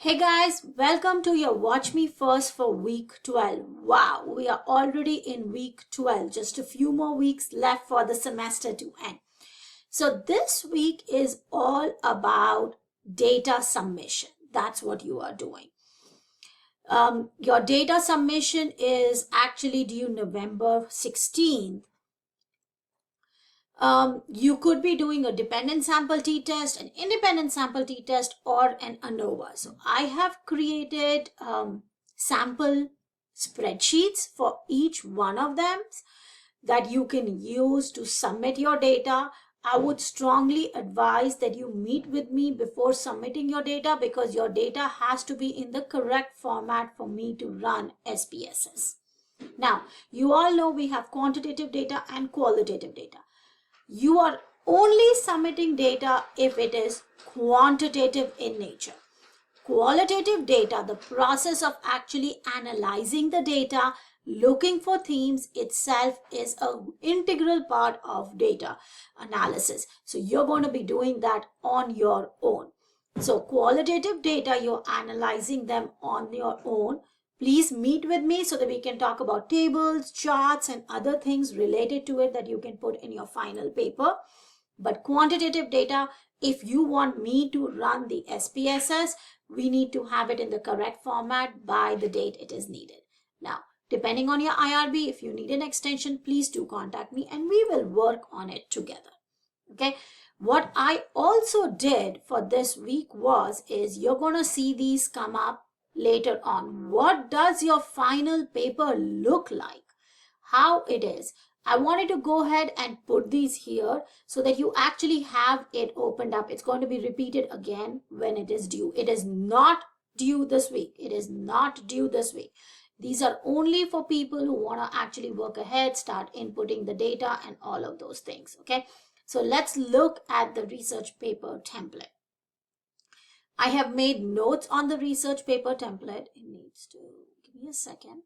Hey guys, welcome to your Watch Me First for week 12. Wow, we are already in week 12. Just a few more weeks left for the semester to end. So this week is all about data submission. That's what you are doing. Your data submission is actually due November 16th. You could be doing a dependent sample t-test, an independent sample t-test, or an ANOVA. So I have created sample spreadsheets for each one of them that you can use to submit your data. I would strongly advise that you meet with me before submitting your data because your data has to be in the correct format for me to run SPSS. Now, you all know we have quantitative data and qualitative data. You are only submitting data if it is quantitative in nature. Qualitative data, the process of actually analyzing the data, looking for themes itself is an integral part of data analysis. So you're going to be doing that on your own. So qualitative data, you're analyzing them on your own. Please meet with me so that we can talk about tables, charts, and other things related to it that you can put in your final paper. But quantitative data, if you want me to run the SPSS, we need to have it in the correct format by the date it is needed. Now, depending on your IRB, if you need an extension, please do contact me and we will work on it together. Okay. What I also did for this week is you're going to see these come up later on. What does your final paper look like? How it is? I wanted to go ahead and put these here so that you actually have it opened up. It's going to be repeated again when it is due. It is not due this week. It is not due this week. These are only for people who want to actually work ahead, start inputting the data and all of those things. Okay. So let's look at the research paper template. I have made notes on the research paper template. It needs to give me a second.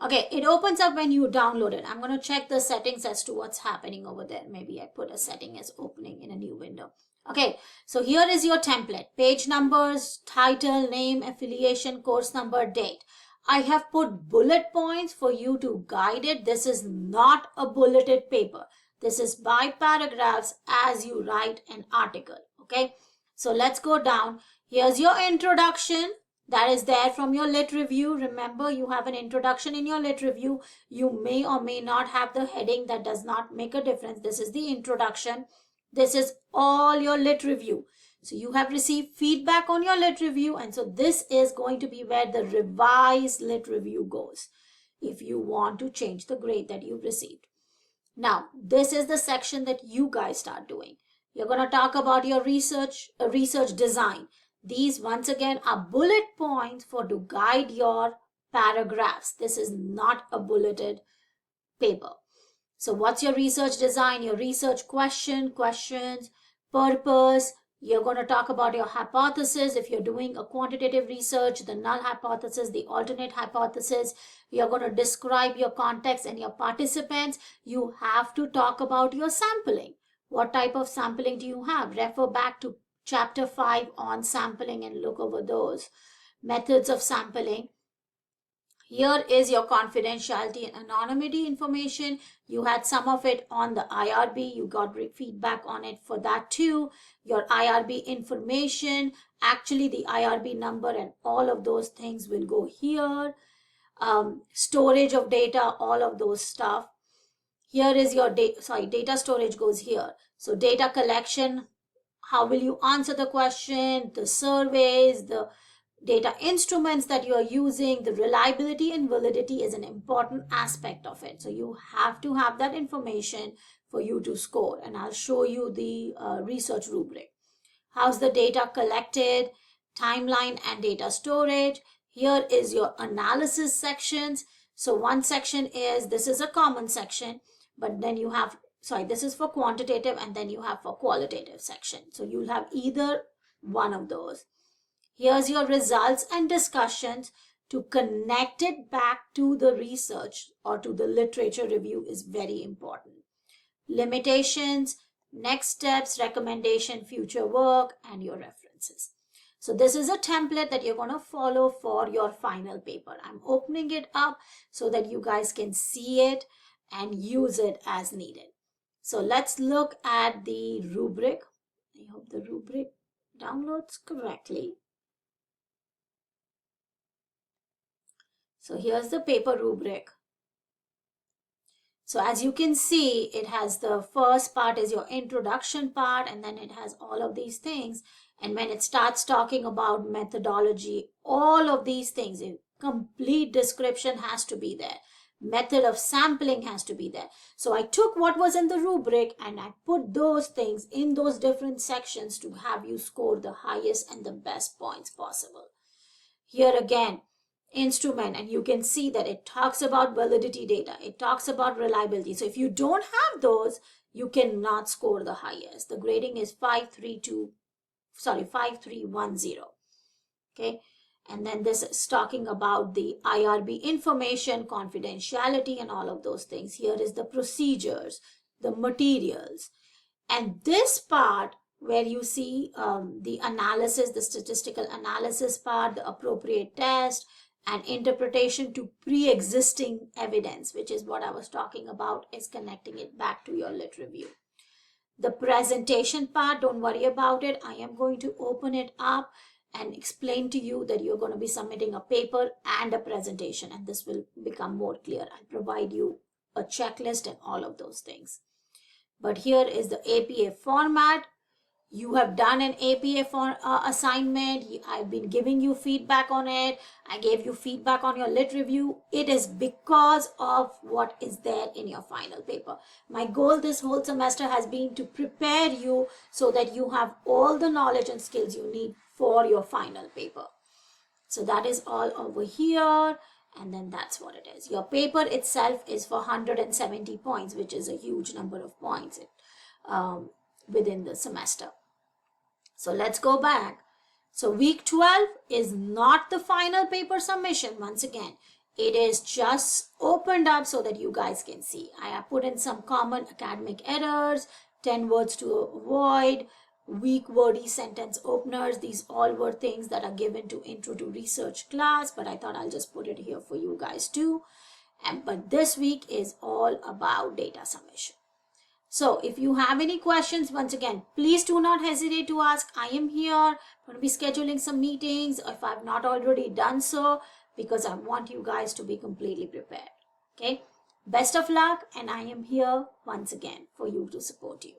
Okay, it opens up when you download it. I'm going to check the settings as to what's happening over there. Maybe I put a setting as opening in a new window. Okay, so here is your template. Page numbers, title, name, affiliation, course number, date. I have put bullet points for you to guide it. This is not a bulleted paper. This is by paragraphs as you write an article. Okay, so let's go down. Here's your introduction. That is there from your lit review. Remember, you have an introduction in your lit review. You may or may not have the heading. That does not make a difference. This is the introduction. This is all your lit review. So you have received feedback on your lit review. And so this is going to be where the revised lit review goes if you want to change the grade that you've received. Now, this is the section that you guys start doing. You're going to talk about your research design. These once again are bullet points for to guide your paragraphs. This is not a bulleted paper. So what's your research design, your research questions, purpose. You're going to talk about your hypothesis. If you're doing a quantitative research, the null hypothesis, the alternate hypothesis. You're going to describe your context and your participants. You have to talk about your sampling. What type of sampling do you have? Refer back to Chapter 5 on sampling and look over those methods of sampling. Here is your confidentiality and anonymity information. You had some of it on the IRB. You got feedback on it for that too. Your IRB information, actually the IRB number and all of those things will go here. Storage of data, all of those stuff. Here is your data storage goes here. So data collection, how will you answer the question, the surveys, the data instruments that you are using, the reliability and validity is an important aspect of it. So you have to have that information for you to score. And I'll show you the research rubric. How's the data collected, timeline and data storage. Here is your analysis sections. So one section is, this is a common section, but then you have this is for quantitative and then you have for qualitative section. So you'll have either one of those. Here's your results and discussions. To connect it back to the research or to the literature review is very important. Limitations, next steps, recommendation, future work, and your references. So this is a template that you're going to follow for your final paper. I'm opening it up so that you guys can see it and use it as needed. So let's look at the rubric. I hope the rubric downloads correctly. So here's the paper rubric. So as you can see, it has the first part is your introduction part, and then it has all of these things. And when it starts talking about methodology, all of these things, a complete description has to be there. Method of sampling has to be there. So I took what was in the rubric and I put those things in those different sections to have you score the highest and the best points possible. Here again, instrument, and you can see that it talks about validity data, it talks about reliability. So if you don't have those, you cannot score the highest. The grading is 5310. Okay, and then this is talking about the IRB information, confidentiality, and all of those things. Here is the procedures, the materials, and this part where you see the analysis, the statistical analysis part, the appropriate test, and interpretation to pre-existing evidence, which is what I was talking about, is connecting it back to your lit review. The presentation part, don't worry about it. I am going to open it up and explain to you that you're going to be submitting a paper and a presentation, and this will become more clear. I'll provide you a checklist and all of those things. But here is the APA format. You have done an APA for assignment. I've been giving you feedback on it. I gave you feedback on your lit review. It is because of what is there in your final paper. My goal this whole semester has been to prepare you so that you have all the knowledge and skills you need for your final paper. So that is all over here. And then that's what it is. Your paper itself is for 170 points, which is a huge number of points within the semester. So let's go back. So week 12 is not the final paper submission. Once again, it is just opened up so that you guys can see. I have put in some common academic errors, 10 words to avoid, weak wordy sentence openers. These all were things that are given to Intro to Research class, but I thought I'll just put it here for you guys too. But this week is all about data submission. So if you have any questions, once again, please do not hesitate to ask. I am here. I'm going to be scheduling some meetings if I've not already done so, because I want you guys to be completely prepared. Okay. Best of luck, and I am here once again for you to support you.